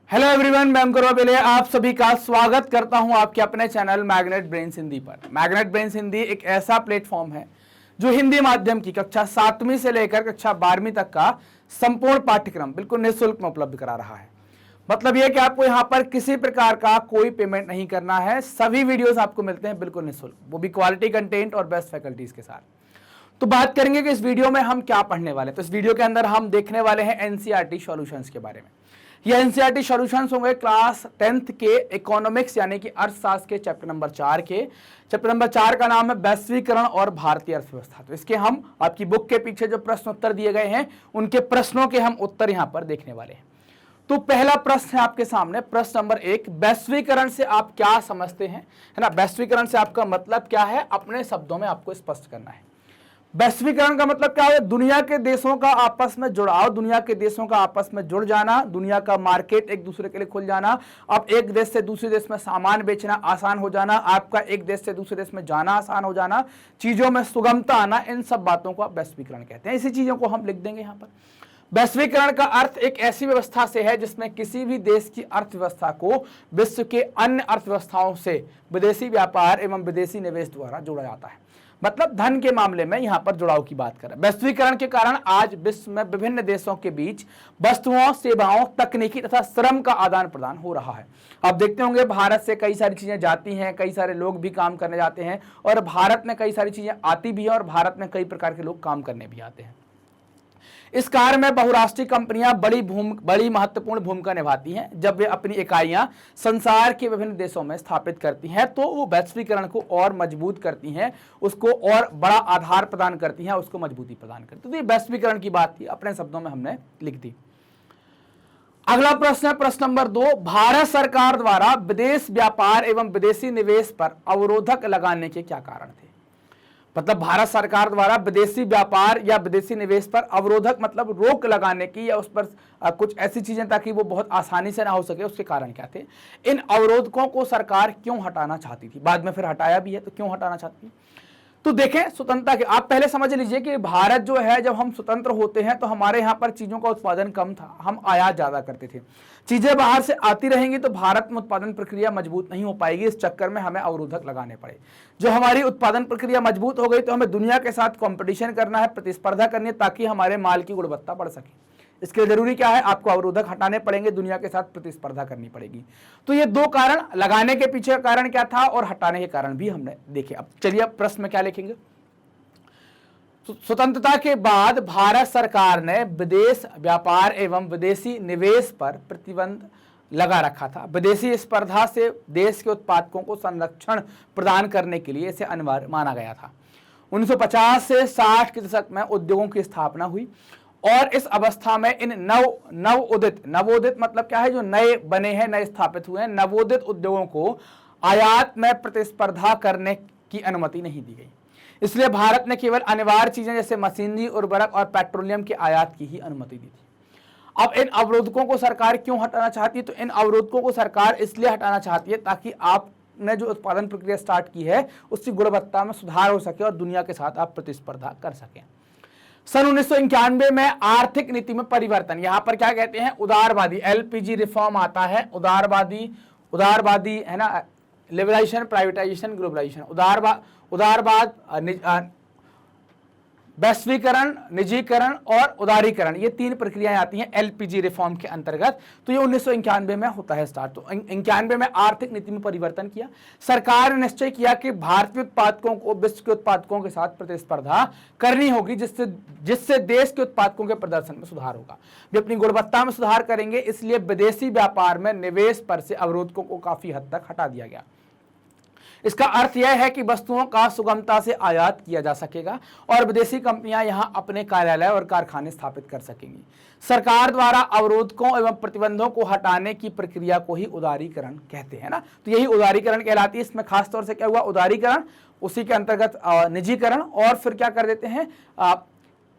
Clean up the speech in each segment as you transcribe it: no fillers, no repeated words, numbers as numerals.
Hello everyone, मैं अंकुर वाबेले आप सभी का स्वागत करता हूं आपके अपने चैनल मैग्नेट ब्रेन्स हिंदी पर। मैग्नेट ब्रेन्स हिंदी एक ऐसा प्लेटफॉर्म है जो हिंदी माध्यम की कक्षा 7वीं से लेकर कक्षा 12वीं तक का संपूर्ण पाठ्यक्रम बिल्कुल निःशुल्क में उपलब्ध करा रहा है। मतलब यह कि आपको यहां पर किसी प्रकार का कोई पेमेंट नहीं करना है, सभी वीडियोस आपको मिलते हैं बिल्कुल निःशुल्क, वो भी क्वालिटी कंटेंट और बेस्ट फैकल्टीज के साथ। तो बात करेंगे कि इस वीडियो में हम क्या पढ़ने वाले हैं। तो इस वीडियो के अंदर हम देखने वाले हैं एनसीईआरटी सॉल्यूशंस के बारे में। ये एनसीईआरटी सॉल्यूशंस होंगे क्लास 10th के इकोनॉमिक्स यानी कि अर्थशास्त्र के चैप्टर नंबर 4 के। चैप्टर नंबर 4 का नाम है वैश्वीकरण और भारतीय अर्थव्यवस्था। तो इसके हम आपकी बुक के पीछे जो प्रश्न उत्तर दिए गए हैं उनके प्रश्नों के हम उत्तर यहां पर देखने वाले हैं। तो पहला प्रश्न है आपके सामने, प्रश्न नंबर 1, वैश्वीकरण से आप क्या समझते हैं, है ना। वैश्वीकरण से आपका मतलब क्या है, अपने शब्दों में आपको स्पष्ट करना है। वैश्वीकरण का मतलब क्या है, दुनिया के देशों का आपस में जुड़ाव, दुनिया के देशों का आपस में जुड़ जाना, दुनिया का मार्केट एक दूसरे के लिए खुल जाना, अब एक देश से दूसरे देश में सामान बेचना आसान हो जाना, आपका एक देश से दूसरे देश में जाना आसान हो जाना, चीजों में सुगमता आना, इन सब बातों को आप वैश्वीकरण कहते हैं। इसी चीजों को हम लिख देंगे यहाँ पर। वैश्वीकरण का अर्थ एक ऐसी व्यवस्था से है जिसमें किसी भी देश की अर्थव्यवस्था को विश्व के अन्य अर्थव्यवस्थाओं से विदेशी व्यापार एवं विदेशी निवेश द्वारा जोड़ा जाता है। मतलब धन के मामले में यहां पर जुड़ाव की बात करें। वैश्वीकरण के कारण आज विश्व में विभिन्न देशों के बीच वस्तुओं, सेवाओं, तकनीकी तथा श्रम का आदान प्रदान हो रहा है। आप देखते होंगे भारत से कई सारी चीजें जाती हैं, कई सारे लोग भी काम करने जाते हैं, और भारत में कई सारी चीजें आती भी हैं, और भारत में कई प्रकार के लोग काम करने भी आते हैं। इस कार्य में बहुराष्ट्रीय कंपनियां बड़ी महत्वपूर्ण भूमिका निभाती हैं। जब वे अपनी इकाइयां संसार के विभिन्न देशों में स्थापित करती हैं तो वो वैश्वीकरण को और मजबूत करती हैं, उसको और बड़ा आधार प्रदान करती हैं, उसको मजबूती प्रदान करती हैं। तो ये वैश्वीकरण की बात थी, अपने शब्दों में हमने लिख दी। अगला प्रश्न है प्रश्न नंबर 2, भारत सरकार द्वारा विदेश व्यापार एवं विदेशी निवेश पर अवरोधक लगाने के क्या कारण थे। मतलब भारत सरकार द्वारा विदेशी व्यापार या विदेशी निवेश पर अवरोधक मतलब रोक लगाने की, या उस पर कुछ ऐसी चीजें ताकि वो बहुत आसानी से ना हो सके, उसके कारण क्या थे। इन अवरोधकों को सरकार क्यों हटाना चाहती थी, बाद में फिर हटाया भी है, तो क्यों हटाना चाहती थी। तो देखें, स्वतंत्रता के आप पहले समझ लीजिए कि भारत जो है, जब हम स्वतंत्र होते हैं तो हमारे यहाँ पर चीजों का उत्पादन कम था, हम आयात ज्यादा करते थे। चीजें बाहर से आती रहेंगी तो भारत में उत्पादन प्रक्रिया मजबूत नहीं हो पाएगी, इस चक्कर में हमें अवरोधक लगाने पड़े। जो हमारी उत्पादन प्रक्रिया मजबूत हो गई तो हमें दुनिया के साथ कंपटीशन करना है, प्रतिस्पर्धा करनी है, ताकि हमारे माल की गुणवत्ता बढ़ सके। इसके लिए जरूरी क्या है, आपको अवरोधक हटाने पड़ेंगे, दुनिया के साथ प्रतिस्पर्धा करनी पड़ेगी। तो ये दो कारण, लगाने के पीछे का कारण क्या था और हटाने के कारण भी हमने देखे। अब चलिए अब प्रश्न में क्या लिखेंगे। स्वतंत्रता के बाद भारत सरकार ने विदेश व्यापार एवं विदेशी निवेश पर प्रतिबंध लगा रखा था। विदेशी स्पर्धा से देश के उत्पादकों को संरक्षण प्रदान करने के लिए इसे अनिवार्य माना गया था। 1950 से 60 के दशक में उद्योगों की स्थापना हुई, और इस अवस्था में इन नवोदित मतलब क्या है, जो नए बने हैं, नए स्थापित हुए हैं, नवोदित उद्योगों को आयात में प्रतिस्पर्धा करने की अनुमति नहीं दी गई। इसलिए भारत ने केवल अनिवार्य चीजें जैसे मशीनरी, उर्वरक और पेट्रोलियम के आयात की ही अनुमति दी थी। अब इन अवरोधकों को सरकार क्यों हटाना चाहती है, तो इन अवरोधकों को सरकार इसलिए हटाना चाहती है ताकि आपने जो उत्पादन प्रक्रिया स्टार्ट की है उसकी गुणवत्ता में सुधार हो सके और दुनिया के साथ आप प्रतिस्पर्धा कर सकें। सन 1991 में आर्थिक नीति में परिवर्तन, यहां पर क्या कहते हैं, उदारवादी एलपीजी रिफॉर्म आता है। उदारवादी है ना, लिबरलाइजेशन, प्राइवेटाइजेशन, ग्लोबलाइजेशन, उदारवाद, वैश्वीकरण, निजीकरण और उदारीकरण, ये तीन प्रक्रियाएं आती हैं एलपीजी रिफॉर्म के अंतर्गत। तो ये 1991 में होता है स्टार्ट। तो 91 में आर्थिक नीति में परिवर्तन किया, सरकार ने निश्चय किया कि भारतीय उत्पादकों को विश्व के उत्पादकों के साथ प्रतिस्पर्धा करनी होगी, जिससे देश के उत्पादकों के प्रदर्शन में सुधार होगा, वे अपनी गुणवत्ता में सुधार करेंगे। इसलिए विदेशी व्यापार में निवेश पर से अवरोधकों को काफी हद तक हटा दिया गया। इसका अर्थ यह है कि वस्तुओं का सुगमता से आयात किया जा सकेगा और विदेशी कंपनियां यहां अपने कार्यालय और कारखाने स्थापित कर सकेंगी। सरकार द्वारा अवरोधकों एवं प्रतिबंधों को हटाने की प्रक्रिया को ही उदारीकरण कहते हैं ना। तो यही उदारीकरण कहलाती है। इसमें खासतौर से क्या हुआ, उदारीकरण, उसी के अंतर्गत निजीकरण, और फिर क्या कर देते हैं,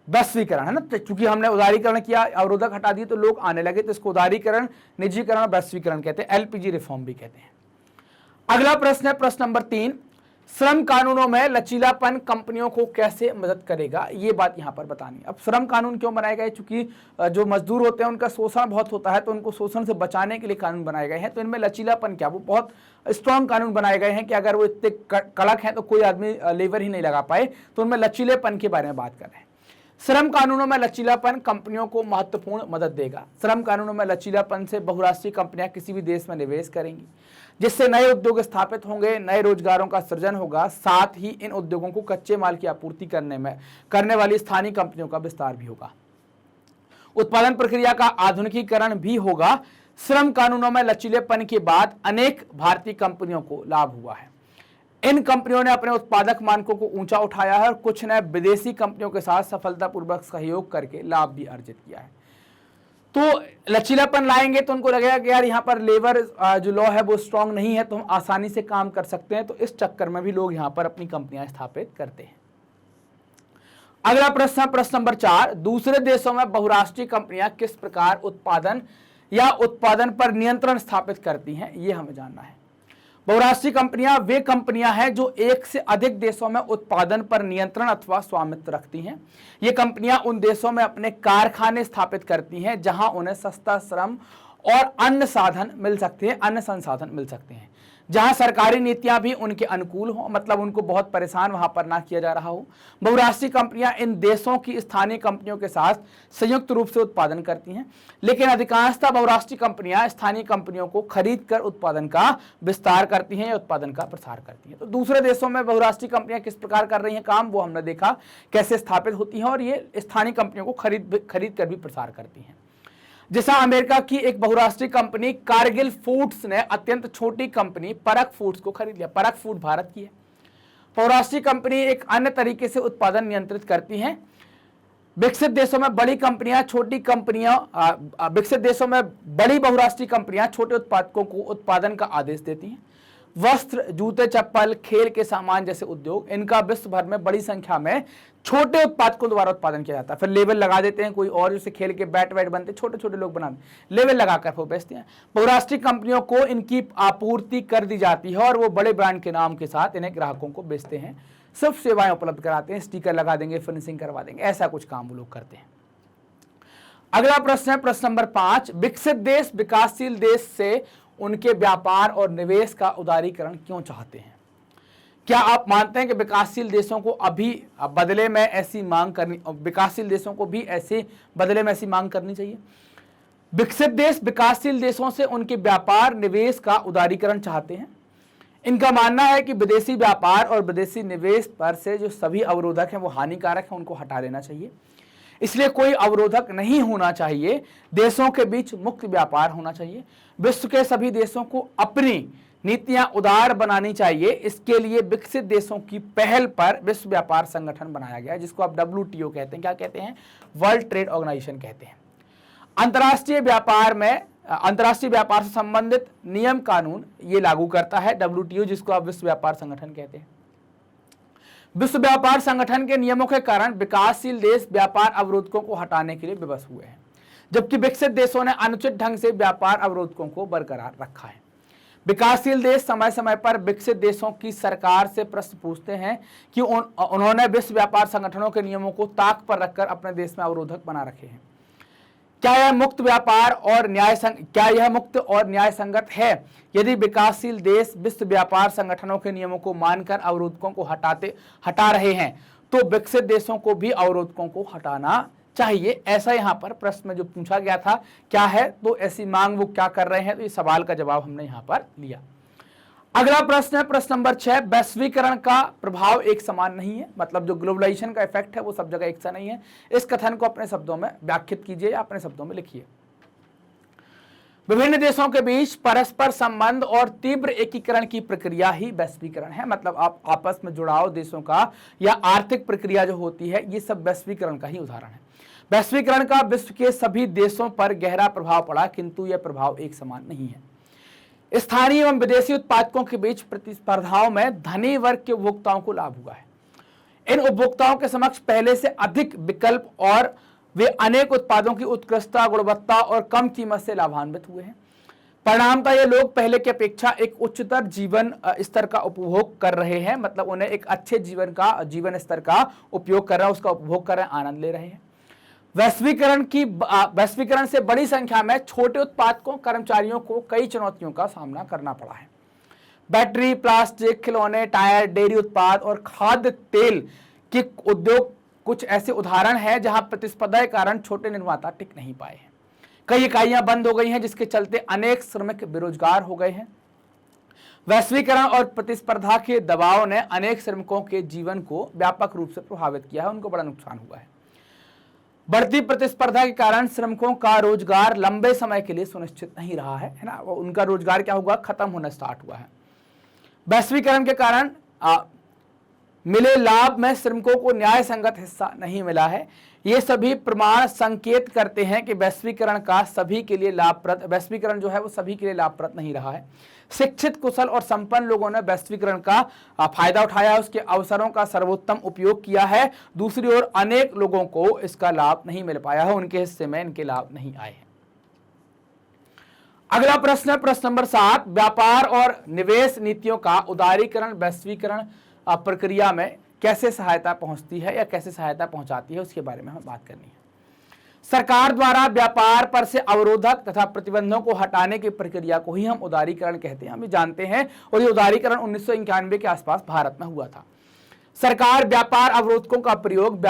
वैश्वीकरण, है ना। चूंकि हमने उदारीकरण किया, अवरोधक हटा दिए तो लोग आने लगे, तो इसको उदारीकरण, निजीकरण और वैश्वीकरण कहते हैं, एलपीजी रिफॉर्म भी कहते हैं। अगला प्रश्न है प्रश्न नंबर 3, श्रम कानूनों में लचीलापन कंपनियों को कैसे मदद करेगा, ये बात यहां पर बतानी। अब श्रम कानून क्यों बनाए गए? चूंकि जो मजदूर होते हैं उनका शोषण बहुत होता है, तो उनको शोषण से बचाने के लिए कानून बनाए गए हैं। तो इनमें लचीलापन क्या, वो बहुत स्ट्रांग कानून बनाए गए हैं कि अगर वो इतने कड़क हैं तो कोई आदमी लेबर ही नहीं लगा पाए, तो उनमें लचीलेपन के बारे में बात कर रहे हैं। श्रम कानूनों में लचीलापन कंपनियों को महत्वपूर्ण मदद देगा। श्रम कानूनों में लचीलापन से बहुराष्ट्रीय कंपनियां किसी भी देश में निवेश करेंगी, जिससे नए उद्योग स्थापित होंगे, नए रोजगारों का सृजन होगा। साथ ही इन उद्योगों को कच्चे माल की आपूर्ति करने वाली स्थानीय कंपनियों का विस्तार भी होगा। उत्पादन प्रक्रिया का आधुनिकीकरण भी होगा। श्रम कानूनों में लचीलेपन के बाद अनेक भारतीय कंपनियों को लाभ हुआ है। इन कंपनियों ने अपने उत्पादक मानकों को ऊंचा उठाया है और कुछ ने विदेशी कंपनियों के साथ सफलतापूर्वक सहयोग करके लाभ भी अर्जित किया है। तो लचीलापन लाएंगे तो उनको लगेगा कि यार यहाँ पर लेबर जो लॉ है वो स्ट्रांग नहीं है, तो हम आसानी से काम कर सकते हैं। तो इस चक्कर में भी लोग यहाँ पर अपनी कंपनियां स्थापित करते हैं। अगला प्रश्न, प्रश्न नंबर 4, दूसरे देशों में बहुराष्ट्रीय कंपनियां किस प्रकार उत्पादन या उत्पादन पर नियंत्रण स्थापित करती हैं, ये हमें जानना है। बहुराष्ट्रीय कंपनियां वे कंपनियां हैं जो एक से अधिक देशों में उत्पादन पर नियंत्रण अथवा स्वामित्व रखती हैं। ये कंपनियां उन देशों में अपने कारखाने स्थापित करती हैं जहां उन्हें सस्ता श्रम और अन्य साधन मिल सकते हैं, अन्य संसाधन मिल सकते हैं, जहां सरकारी नीतियां भी उनके अनुकूल हो, मतलब उनको बहुत परेशान वहां पर ना किया जा रहा हो। बहुराष्ट्रीय कंपनियां इन देशों की स्थानीय कंपनियों के साथ संयुक्त रूप से उत्पादन करती हैं, लेकिन अधिकांशतः बहुराष्ट्रीय कंपनियां स्थानीय कंपनियों को खरीद कर उत्पादन का विस्तार करती हैं या उत्पादन का प्रसार करती हैं। तो दूसरे देशों में बहुराष्ट्रीय कंपनियां किस प्रकार कर रही हैं काम, वो हमने देखा कैसे स्थापित होती हैं, और ये स्थानीय कंपनियों को खरीद कर भी प्रसार करती हैं। जैसा अमेरिका की एक बहुराष्ट्रीय कंपनी कारगिल फूड्स ने अत्यंत छोटी कंपनी परख फूड्स को खरीद लिया। परख फूड भारत की है। बहुराष्ट्रीय कंपनी एक अन्य तरीके से उत्पादन नियंत्रित करती हैं। विकसित देशों में बड़ी कंपनियां छोटी कंपनियां विकसित देशों में बड़ी बहुराष्ट्रीय कंपनियां छोटे उत्पादकों को उत्पादन का आदेश देती हैं। वस्त्र, जूते, चप्पल, खेल के सामान जैसे उद्योग, इनका विश्व भर में बड़ी संख्या में छोटे उत्पादकों द्वारा उत्पादन किया जाता है। फिर लेबल लगा देते हैं कोई और, जैसे खेल के बैट वैट बनते, छोटे छोटे लोग बनाते, लेबल लगाकर वो बेचते हैं। बहुराष्ट्रीय कंपनियों को इनकी आपूर्ति कर दी जाती है और वो बड़े ब्रांड के नाम के साथ इन्हें ग्राहकों को बेचते हैं, सिर्फ सेवाएं उपलब्ध कराते हैं, स्टिकर लगा देंगे, फिनिशिंग करवा देंगे, ऐसा कुछ काम वो लोग करते हैं। अगला प्रश्न है प्रश्न नंबर 5, विकसित देश विकासशील देश से उनके व्यापार और निवेश का उदारीकरण क्यों चाहते हैं? क्या आप मानते हैं कि विकासशील देशों को अभी बदले में ऐसी मांग करनी, विकासशील देशों को भी ऐसे बदले में ऐसी मांग करनी चाहिए? विकसित देश विकासशील देशों से उनके व्यापार निवेश का उदारीकरण चाहते हैं। इनका मानना है कि विदेशी व्यापार और विदेशी निवेश पर से जो सभी अवरोधक हैं वो हानिकारक हैं, उनको हटा लेना चाहिए। इसलिए कोई अवरोधक नहीं होना चाहिए, देशों के बीच मुक्त व्यापार होना चाहिए। विश्व के सभी देशों को अपनी नीतियां उदार बनानी चाहिए। इसके लिए विकसित देशों की पहल पर विश्व व्यापार संगठन बनाया गया है, जिसको आप WTO कहते हैं। क्या कहते हैं? वर्ल्ड ट्रेड ऑर्गेनाइजेशन कहते हैं। अंतर्राष्ट्रीय व्यापार से संबंधित नियम कानून ये लागू करता है WTO, जिसको आप विश्व व्यापार संगठन कहते हैं। विश्व व्यापार संगठन के नियमों के कारण विकासशील देश व्यापार अवरोधकों को हटाने के लिए विवश हुए हैं, जबकि विकसित देशों ने अनुचित ढंग से व्यापार अवरोधकों को बरकरार रखा है। विकासशील देश समय समय पर विकसित देशों की सरकार से प्रश्न पूछते हैं कि उन्होंने विश्व व्यापार संगठनों के नियमों को ताक पर रखकर अपने देश में अवरोधक बना रखे हैं। क्या यह मुक्त और न्याय संगत है यदि विकासशील देश विश्व व्यापार संगठनों के नियमों को मानकर अवरोधकों को हटा रहे हैं, तो विकसित देशों को भी अवरोधकों को हटाना चाहिए। ऐसा यहाँ पर प्रश्न में जो पूछा गया था क्या है, तो ऐसी मांग वो क्या कर रहे हैं, तो इस सवाल का जवाब हमने यहाँ पर लिया। अगला प्रश्न है प्रश्न नंबर 6, वैश्वीकरण का प्रभाव एक समान नहीं है, मतलब जो ग्लोबलाइजेशन का इफेक्ट है वो सब जगह एक सा नहीं है। इस कथन को अपने शब्दों में व्याख्यात कीजिए या अपने शब्दों में लिखिए। विभिन्न देशों के बीच परस्पर संबंध और तीव्र एकीकरण की प्रक्रिया ही वैश्वीकरण है, मतलब आप आपस में जुड़ाव देशों का या आर्थिक प्रक्रिया जो होती है, ये सब वैश्वीकरण का ही उदाहरण है। वैश्वीकरण का विश्व के सभी देशों पर गहरा प्रभाव पड़ा, किंतु यह प्रभाव एक समान नहीं है। स्थानीय एवं विदेशी उत्पादकों के बीच प्रतिस्पर्धाओं में धनी वर्ग के उपभोक्ताओं को लाभ हुआ है। इन उपभोक्ताओं के समक्ष पहले से अधिक विकल्प और वे अनेक उत्पादों की उत्कृष्टता, गुणवत्ता और कम कीमत से लाभान्वित हुए हैं। परिणामतः ये लोग पहले की अपेक्षा एक उच्चतर जीवन स्तर का उपभोग कर रहे हैं, मतलब उन्हें एक अच्छे जीवन स्तर का उपयोग कर रहे हैं, उसका उपभोग कर रहे हैं, आनंद ले रहे हैं। वैश्वीकरण से बड़ी संख्या में छोटे उत्पादकों, कर्मचारियों को कई चुनौतियों का सामना करना पड़ा है। बैटरी, प्लास्टिक, खिलौने, टायर, डेयरी उत्पाद और खाद्य तेल के उद्योग कुछ ऐसे उदाहरण हैं जहां प्रतिस्पर्धा के कारण छोटे निर्माता टिक नहीं पाए हैं। कई इकाइयां बंद हो गई हैं, जिसके चलते अनेक श्रमिक बेरोजगार हो गए हैं। वैश्वीकरण और प्रतिस्पर्धा के दबाव ने अनेक श्रमिकों के जीवन को व्यापक रूप से प्रभावित किया है, उनको बड़ा नुकसान हुआ है। बढ़ती प्रतिस्पर्धा के कारण श्रमिकों का रोजगार लंबे समय के लिए सुनिश्चित नहीं रहा है ना, उनका रोजगार क्या हुआ, खत्म होना स्टार्ट हुआ है। वैश्वीकरण के कारण मिले लाभ में श्रमिकों को न्याय संगत हिस्सा नहीं मिला है। ये सभी प्रमाण संकेत करते हैं कि वैश्वीकरण जो है वो सभी के लिए लाभप्रद नहीं रहा है। शिक्षित, कुशल और संपन्न लोगों ने वैश्वीकरण का फायदा उठाया, उसके अवसरों का सर्वोत्तम उपयोग किया है। दूसरी ओर अनेक लोगों को इसका लाभ नहीं मिल पाया है, उनके हिस्से में इनके लाभ नहीं आए हैं। अगला प्रश्न है प्रश्न नंबर 7, व्यापार और निवेश नीतियों का उदारीकरण वैश्वीकरण प्रक्रिया में कैसे सहायता पहुंचती है या कैसे सहायता पहुंचाती है, उसके बारे में हमें बात करनी है। सरकार द्वारा व्यापार पर से अवरोधक तथा प्रतिबंधों को हटाने की प्रक्रिया को ही हम उदारीकरण कहते हैं, हम ये जानते हैं। और ये उदारीकरण 1991 के आसपास भारत में हुआ था। सरकार व्यापार अवरोधकों का प्रयोग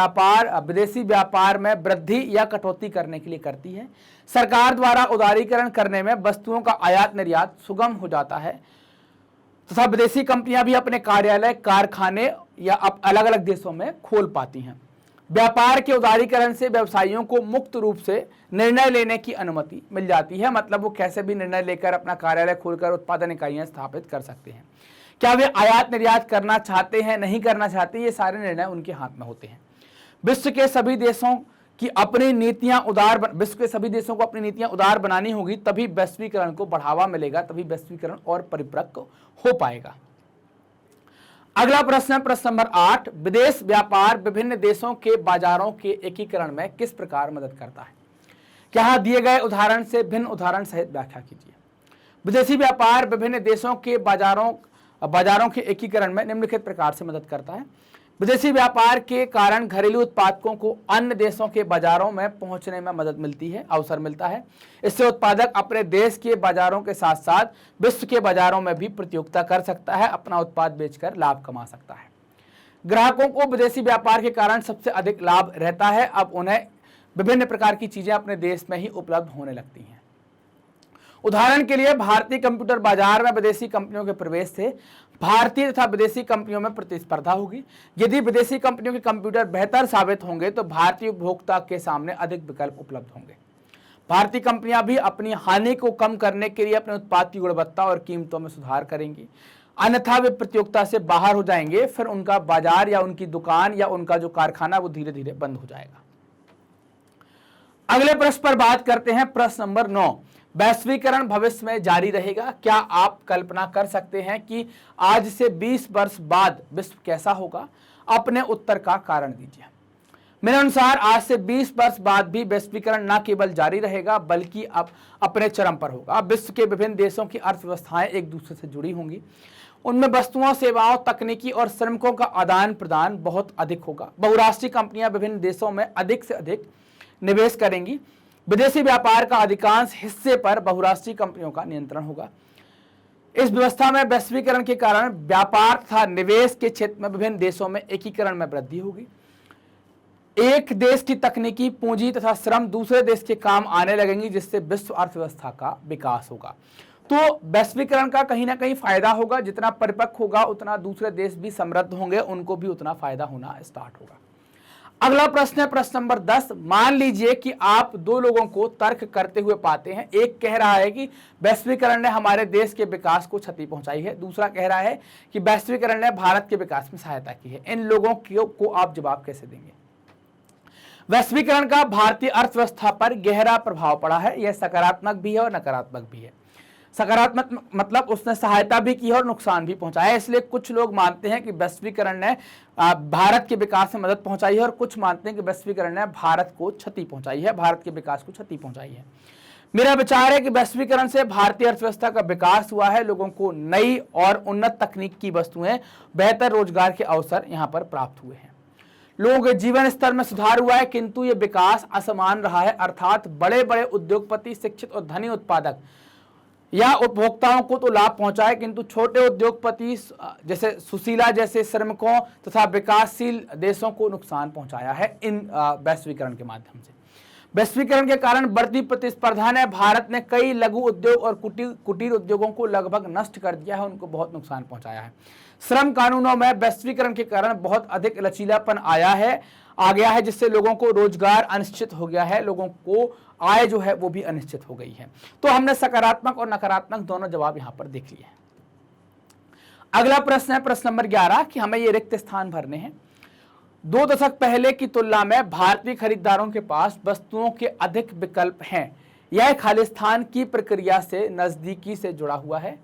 विदेशी व्यापार में वृद्धि या कटौती करने के लिए करती है। सरकार द्वारा उदारीकरण करने में वस्तुओं का आयात निर्यात सुगम हो जाता है तथा विदेशी कंपनियां भी अपने कार्यालय, कारखाने या अलग अलग देशों में खोल पाती हैं। व्यापार के उदारीकरण से व्यवसायियों को मुक्त रूप से निर्णय लेने की अनुमति मिल जाती है, मतलब वो कैसे भी निर्णय लेकर अपना कार्यालय खोलकर उत्पादन इकाइयां स्थापित कर सकते हैं। क्या वे आयात निर्यात करना चाहते हैं, नहीं करना चाहते, ये सारे निर्णय उनके हाथ में होते हैं। विश्व के सभी देशों को अपनी नीतियां उदार बनानी होगी, तभी वैश्वीकरण को बढ़ावा मिलेगा, तभी वैश्वीकरण और परिपक्व हो पाएगा। अगला प्रश्न है प्रश्न नंबर 8, विदेश व्यापार विभिन्न देशों के बाजारों के एकीकरण में किस प्रकार मदद करता है। यहाँ दिए गए उदाहरण से भिन्न उदाहरण सहित व्याख्या कीजिए। विदेशी व्यापार विभिन्न देशों के बाजारों के एकीकरण में निम्नलिखित प्रकार से मदद करता है। विदेशी व्यापार के कारण घरेलू उत्पादकों को अन्य देशों के बाजारों में पहुंचने में मदद मिलती है, अवसर मिलता है। इससे उत्पादक अपने देश के बाजारों के साथ साथ विश्व के बाजारों में भी प्रतियोगिता कर सकता है, अपना उत्पाद बेचकर लाभ कमा सकता है। ग्राहकों को विदेशी व्यापार के कारण सबसे अधिक लाभ रहता है, अब उन्हें विभिन्न प्रकार की चीजें अपने देश में ही उपलब्ध होने लगती हैं। उदाहरण के लिए भारतीय कंप्यूटर बाजार में विदेशी कंपनियों के प्रवेश से भारतीय तथा विदेशी कंपनियों में प्रतिस्पर्धा होगी। यदि विदेशी कंपनियों के कंप्यूटर बेहतर साबित होंगे तो भारतीय उपभोक्ता के सामने अधिक विकल्प उपलब्ध होंगे। भारतीय कंपनियां भी अपनी हानि को कम करने के लिए अपने उत्पाद की गुणवत्ता और कीमतों में सुधार करेंगी, अन्यथा वे प्रतियोगिता से बाहर हो जाएंगे, फिर उनका बाजार या उनकी दुकान या उनका जो कारखाना वो धीरे धीरे बंद हो जाएगा। अगले प्रश्न पर बात करते हैं, प्रश्न नंबर 9, वैश्वीकरण भविष्य में जारी रहेगा। क्या आप कल्पना कर सकते हैं कि आज से 20 वर्ष बाद विश्व कैसा होगा? अपने उत्तर का कारण दीजिए। मेरे अनुसार आज से 20 वर्ष बाद भी वैश्वीकरण न केवल जारी रहेगा बल्कि अब अपने चरम पर होगा। विश्व के विभिन्न देशों की अर्थव्यवस्थाएं एक दूसरे से जुड़ी होंगी, उनमें वस्तुओं, सेवाओं, तकनीकी और श्रमिकों का आदान प्रदान बहुत अधिक होगा। बहुराष्ट्रीय कंपनियां विभिन्न देशों में अधिक से अधिक निवेश करेंगी। विदेशी व्यापार का अधिकांश हिस्से पर बहुराष्ट्रीय कंपनियों का नियंत्रण होगा। इस व्यवस्था में वैश्वीकरण के कारण व्यापार तथा निवेश के क्षेत्र में विभिन्न देशों में एकीकरण में वृद्धि होगी। एक देश की तकनीकी पूंजी तथा श्रम दूसरे देश के काम आने लगेंगी, जिससे विश्व अर्थव्यवस्था का विकास होगा। तो वैश्वीकरण का कहीं ना कहीं फायदा होगा, जितना परिपक्व होगा उतना दूसरे देश भी समृद्ध होंगे, उनको भी उतना फायदा होना स्टार्ट होगा। अगला प्रश्न है प्रश्न नंबर 10, मान लीजिए कि आप दो लोगों को तर्क करते हुए पाते हैं। एक कह रहा है कि वैश्वीकरण ने हमारे देश के विकास को क्षति पहुंचाई है, दूसरा कह रहा है कि वैश्वीकरण ने भारत के विकास में सहायता की है। इन लोगों को आप जवाब कैसे देंगे? वैश्वीकरण का भारतीय अर्थव्यवस्था पर गहरा प्रभाव पड़ा है। यह सकारात्मक भी है और नकारात्मक भी है। सकारात्मक मतलब उसने सहायता भी की है और नुकसान भी पहुंचाया है। इसलिए कुछ लोग मानते हैं कि वैश्वीकरण ने भारत के विकास में मदद पहुंचाई है और कुछ मानते हैं कि वैश्वीकरण ने भारत को क्षति पहुंचाई है, भारत के विकास को क्षति पहुंचाई है। मेरा विचार है कि वैश्वीकरण से भारतीय अर्थव्यवस्था का विकास हुआ है, लोगों को नई और उन्नत तकनीक की वस्तुएं, बेहतर रोजगार के अवसर यहां पर प्राप्त हुए हैं, लोगों के जीवन स्तर में सुधार हुआ है, किंतु यह विकास असमान रहा है, अर्थात बड़े बड़े उद्योगपति, शिक्षित और धनी उत्पादक या उपभोक्ताओं को तो लाभ पहुंचा है, किंतु छोटे उद्योगपति जैसे सुशीला जैसे श्रमिकों तथा विकासशील देशों को नुकसान पहुंचाया है इन वैश्वीकरण के माध्यम से। वैश्वीकरण के कारण बढ़ती प्रतिस्पर्धा ने भारत ने कई लघु उद्योग और कुटीर उद्योगों को लगभग नष्ट कर दिया है, उनको बहुत नुकसान पहुंचाया है। श्रम कानूनों में वैश्वीकरण के कारण बहुत अधिक लचीलापन आ गया है, जिससे लोगों को रोजगार अनिश्चित हो गया है, लोगों को आय जो है वो भी अनिश्चित हो गई है। तो हमने सकारात्मक और नकारात्मक दोनों जवाब यहां पर देख लिए हैं। अगला प्रश्न है प्रश्न नंबर 11 कि हमें ये रिक्त स्थान भरने हैं। 2 दशक पहले की तुलना में भारतीय खरीदारों के पास वस्तुओं के अधिक विकल्प हैं, यह खालिस्तान की प्रक्रिया से नजदीकी से जुड़ा हुआ है।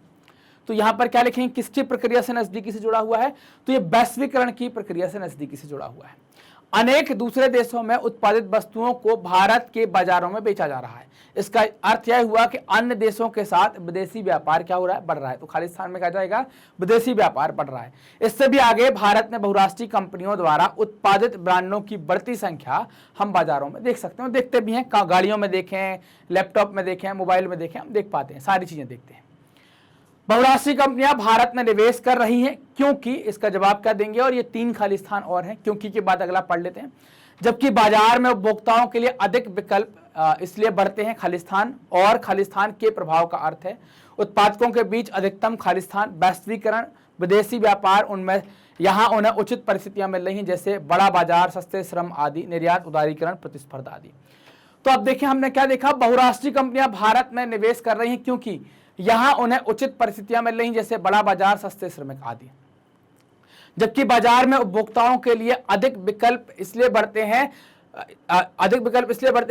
तो यहां पर क्या लिखेंगे, किसकी प्रक्रिया से नजदीकी से जुड़ा हुआ है, तो यह वैश्वीकरण की प्रक्रिया से नजदीकी से जुड़ा हुआ है। अनेक दूसरे देशों में उत्पादित वस्तुओं को भारत के बाजारों में बेचा जा रहा है। इसका अर्थ यह हुआ कि अन्य देशों के साथ विदेशी व्यापार क्या हो रहा है, बढ़ रहा है। तो खालिस्तान में कहा जाएगा विदेशी व्यापार बढ़ रहा है। इससे भी आगे भारत में बहुराष्ट्रीय कंपनियों द्वारा उत्पादित ब्रांडों की बढ़ती संख्या हम बाजारों में देख सकते हैं, देखते भी हैं, गाड़ियों में देखें, लैपटॉप में देखें, मोबाइल में देखें, हम देख पाते हैं, सारी चीजें देखते हैं। बहुराष्ट्रीय कंपनियां भारत में निवेश कर रही हैं, क्योंकि इसका जवाब क्या देंगे, और ये 3 खालिस्तान और हैं, क्योंकि के बाद अगला पढ़ लेते हैं। जबकि बाजार में उपभोक्ताओं के लिए अधिक विकल्प इसलिए बढ़ते हैं खालिस्तान, और खालिस्तान के प्रभाव का अर्थ है उत्पादकों के बीच अधिकतम खालिस्तान, वैश्वीकरण, विदेशी व्यापार, उनमें यहाँ उन्हें उचित परिस्थितियां मिल रही हैं, जैसे बड़ा बाजार, सस्ते श्रम आदि, निर्यात, उदारीकरण, प्रतिस्पर्धा आदि। तो अब देखिए हमने क्या देखा, बहुराष्ट्रीय कंपनियां भारत में निवेश कर रही हैं क्योंकि यहां उन्हें उचित परिस्थितियां मिल रही, जैसे बड़ा बाजार, सस्ते श्रमिक आदि। जबकि बाजार में उपभोक्ताओं के लिए अधिक विकल्प इसलिए बढ़ते हैं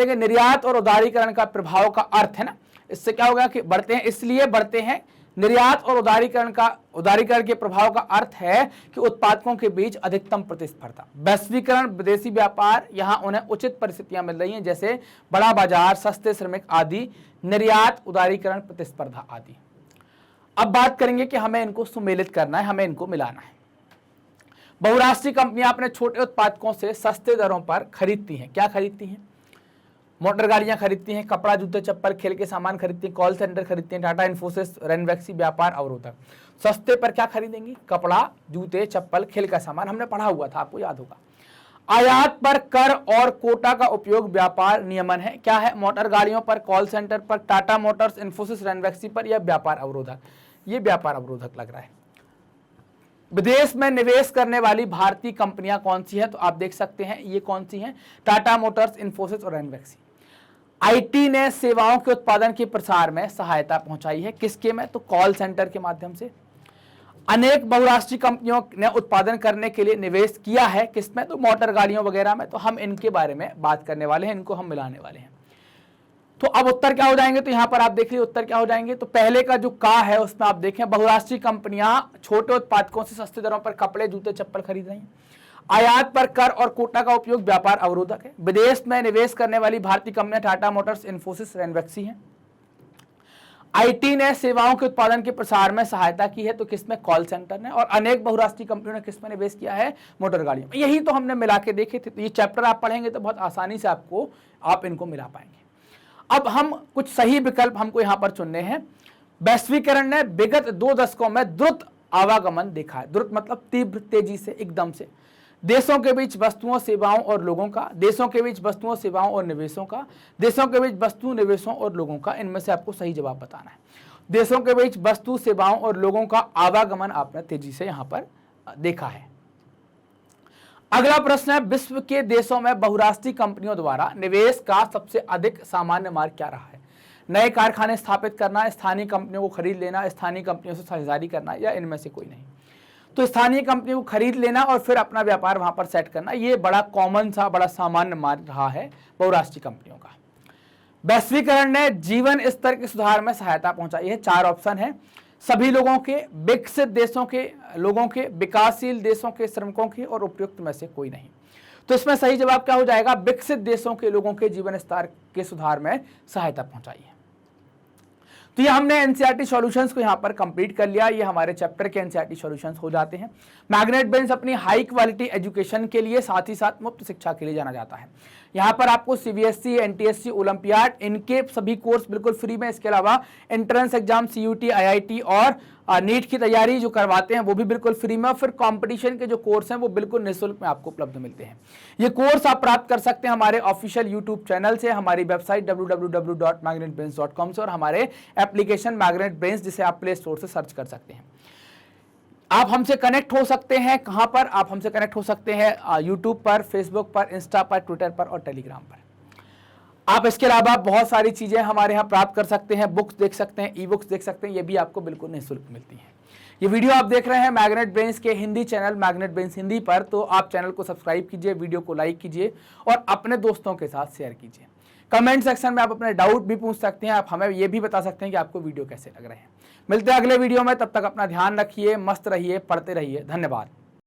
कि निर्यात और उदारीकरण का प्रभाव का अर्थ है ना, इससे क्या होगा कि बढ़ते हैं, इसलिए बढ़ते हैं, निर्यात और उदारीकरण के प्रभाव का अर्थ है कि उत्पादकों के बीच अधिकतम प्रतिस्पर्धा, वैश्वीकरण, विदेशी व्यापार, यहां उन्हें उचित परिस्थितियां मिल रही हैं, जैसे बड़ा बाजार, सस्ते श्रमिक आदि, निर्यात, उदारीकरण, प्रतिस्पर्धा आदि। अब बात करेंगे कि हमें इनको सुमेलित करना है, हमें इनको मिलाना है। बहुराष्ट्रीय कंपनियां अपने छोटे उत्पादकों से सस्ते दरों पर खरीदती हैं। क्या खरीदती हैं? मोटर गाड़ियां खरीदती हैं, कपड़ा, जूते, चप्पल, खेल के सामान खरीदती हैं, कॉल सेंटर खरीदती हैं, टाटा, इन्फोसिस, रेनवैक्सी, व्यापार अवरोधक। सस्ते पर क्या खरीदेंगी? कपड़ा, जूते, चप्पल, खेल का सामान, हमने पढ़ा हुआ था, आपको याद होगा। आयात पर कर और कोटा का उपयोग व्यापार नियमन है। क्या है? मोटर गाड़ियों पर, कॉल सेंटर पर, टाटा मोटर्स, इन्फोसिस, रेनवैक्सी पर, यह व्यापार अवरोधक, ये व्यापार अवरोधक लग रहा है। विदेश में निवेश करने वाली भारतीय कंपनियां कौन सी है? तो आप देख सकते हैं ये कौन सी हैं, टाटा मोटर्स, इन्फोसिस और रेनवैक्सी। आईटी ने सेवाओं के उत्पादन के प्रसार में सहायता पहुंचाई है, किसके में? तो कॉल सेंटर के माध्यम से। अनेक बहुराष्ट्रीय कंपनियों ने उत्पादन करने के लिए निवेश किया है, किसमें? तो मोटर गाड़ियों वगैरह में। तो हम इनके बारे में बात करने वाले हैं, इनको हम मिलाने वाले हैं। तो अब उत्तर क्या हो जाएंगे? तो यहां पर आप देखिए उत्तर क्या हो जाएंगे। तो पहले का जो का है उसमें आप देखें, बहुराष्ट्रीय कंपनियां छोटे उत्पादकों से सस्ते दरों पर कपड़े, जूते, चप्पल खरीद रही हैं। आयात पर कर और कोटा का उपयोग व्यापार अवरोधक है। विदेश में निवेश करने वाली भारतीय कंपनियां टाटा मोटर्स, इन्फोसिस, रेनवैक्सी हैं। आईटी ने सेवाओं के उत्पादन के प्रसार में सहायता की है, तो किसमें? कॉल सेंटर ने। और अनेक बहुराष्ट्रीय कंपनियों ने किसमें निवेश किया है? मोटर गाड़ियों में। यही तो हमने मिला के देखे थे। तो ये चैप्टर आप पढ़ेंगे तो बहुत आसानी से आप इनको मिला पाएंगे। अब हम कुछ सही विकल्प हमको यहां पर चुनने हैं। वैश्वीकरण ने विगत 2 दशकों में द्रुत आवागमन देखा है। द्रुत मतलब तीव्र, तेजी से, एकदम से। देशों के बीच वस्तुओं, सेवाओं और लोगों का, देशों के बीच वस्तुओं, सेवाओं और निवेशों का, देशों के बीच वस्तु, निवेशों और लोगों का। इनमें से आपको सही जवाब बताना है। देशों के बीच वस्तु, सेवाओं और लोगों का आवागमन आपने तेजी से यहां पर देखा है। अगला प्रश्न है, विश्व के देशों में बहुराष्ट्रीय कंपनियों द्वारा निवेश का सबसे अधिक सामान्य मार्ग क्या रहा है? नए कारखाने स्थापित करना, स्थानीय कंपनियों को खरीद लेना, स्थानीय कंपनियों से साझेदारी करना, या इनमें से कोई नहीं? तो स्थानीय कंपनियों को खरीद लेना और फिर अपना व्यापार वहां पर सेट करना, ये बड़ा कॉमन सा, बड़ा सामान्य मार्ग रहा है बहुराष्ट्रीय कंपनियों का। वैश्वीकरण ने जीवन स्तर के सुधार में सहायता पहुंचाई है। 4 ऑप्शन है। सभी लोगों के, विकसित देशों के लोगों के, विकासशील देशों के श्रमिकों के, और उपयुक्त में से कोई नहीं। तो इसमें सही जवाब क्या हो जाएगा? विकसित देशों के लोगों के जीवन स्तर के सुधार में सहायता पहुंचाई है। तो ये हमने एनसीईआरटी सॉल्यूशंस को यहाँ पर कंप्लीट कर लिया। ये हमारे चैप्टर के एनसीईआरटी सॉल्यूशंस हो जाते हैं। मैग्नेट ब्रेन्स अपनी हाई क्वालिटी एजुकेशन के लिए, साथ ही साथ मुफ्त शिक्षा के लिए जाना जाता है। यहाँ पर आपको सीबीएसई, एनटीएससी, ओलंपियाड, इनके सभी कोर्स बिल्कुल फ्री में, इसके अलावा एंट्रेंस एग्जाम, सीयूटी, आईआईटी और नीट की तैयारी जो करवाते हैं वो भी बिल्कुल फ्री में। फिर कंपटीशन के जो कोर्स हैं वो बिल्कुल निःशुल्क में आपको उपलब्ध मिलते हैं। ये कोर्स आप प्राप्त कर सकते हैं हमारे ऑफिशियल यूट्यूब चैनल से, हमारी वेबसाइट www.magnetbrains.com से, और हमारे एप्लीकेशन मैग्नेट ब्रेन्स, जिसे आप प्ले स्टोर से सर्च कर सकते हैं। आप हमसे कनेक्ट हो सकते हैं कहां पर? आप हमसे कनेक्ट हो सकते हैं यूट्यूब पर, फेसबुक पर, इंस्टा पर, ट्विटर पर और टेलीग्राम पर। आप इसके अलावा बहुत सारी चीजें हमारे यहाँ प्राप्त कर सकते हैं। बुक्स देख सकते हैं, ई बुक्स देख सकते हैं, ये भी आपको बिल्कुल निःशुल्क मिलती हैं। ये वीडियो आप देख रहे हैं मैग्नेट ब्रेन्स के Hindi channel magnet brains Hindi पर, तो आप चैनल को सब्सक्राइब कीजिए, वीडियो को लाइक कीजिए और अपने दोस्तों के साथ शेयर कीजिए। कमेंट सेक्शन में आप अपने डाउट भी पूछ सकते हैं। आप हमें ये भी बता सकते हैं कि आपको वीडियो कैसे लग रहे हैं। मिलते हैं अगले वीडियो में, तब तक अपना ध्यान रखिए, मस्त रहिए, पढ़ते रहिए। धन्यवाद।